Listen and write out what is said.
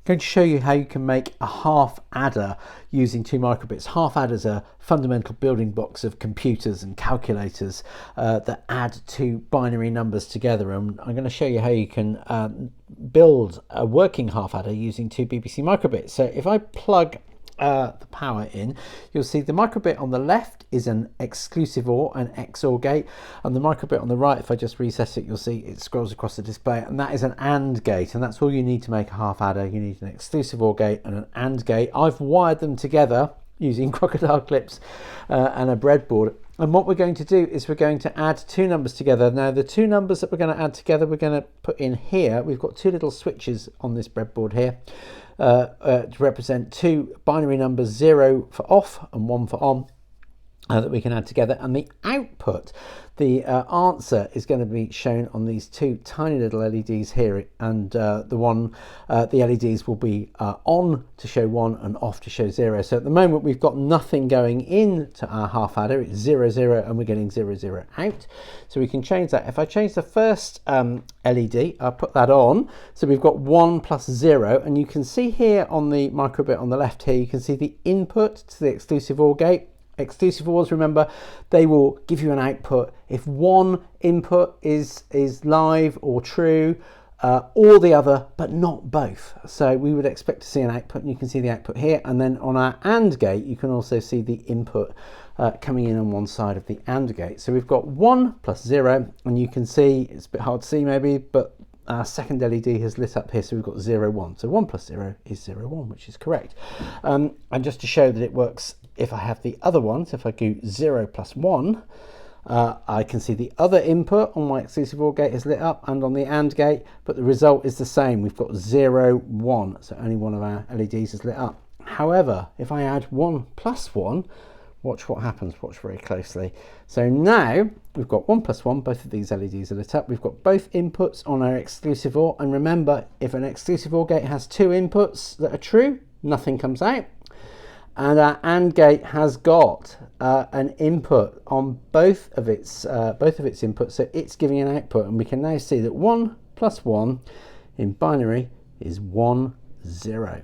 going to show you how you can make a half adder using 2 microbits. Half adders are fundamental building blocks of computers and calculators that add 2 binary numbers together, and I'm going to show you how you can build a working half adder using 2 BBC microbits. So if I plug the power in, you'll see the microbit on the left is an exclusive OR, an XOR gate, and the microbit on the right, if I just reset it, you'll see it scrolls across the display, and that is an AND gate, and that's all you need to make a half adder. You need an exclusive OR gate and an AND gate. I've wired them together using crocodile clips and a breadboard. And what we're going to do is we're going to add 2 numbers together. Now the 2 numbers that we're going to add together, we're going to put in here. We've got 2 little switches on this breadboard here to represent 2 binary numbers, 0 for off and 1 for on, that we can add together. And the output, the answer, is going to be shown on these 2 tiny little LEDs here, and the LEDs will be on to show 1 and off to show 0. So at the moment we've got nothing going into our half adder. It's 0 0 and we're getting 0 0 out, so we can change that. If I change the first LED, I'll put that on, so we've got 1 plus 0, and you can see here on the microbit on the left here, you can see the input to the exclusive OR gate. Exclusive ORs, remember, they will give you an output if one input is live or true, or the other, but not both. So we would expect to see an output, and you can see the output here. And then on our AND gate, you can also see the input coming in on one side of the AND gate. So we've got 1 plus 0, and you can see, it's a bit hard to see maybe, but our second LED has lit up here, so we've got 0 1. So 1 plus 0 is 0 1, which is correct. And just to show that it works, if I have the other one, so if I do 0 plus 1, I can see the other input on my exclusive OR gate is lit up, and on the AND gate, but the result is the same. We've got 0 1, so only one of our LEDs is lit up. However, if I add 1 plus 1, watch what happens, watch very closely. So now we've got 1 plus 1, both of these LEDs are lit up. We've got both inputs on our exclusive OR, and remember, if an exclusive OR gate has 2 inputs that are true, nothing comes out. And our AND gate has got an input on both of its inputs, so it's giving an output, and we can now see that 1 plus 1 in binary is 1 0.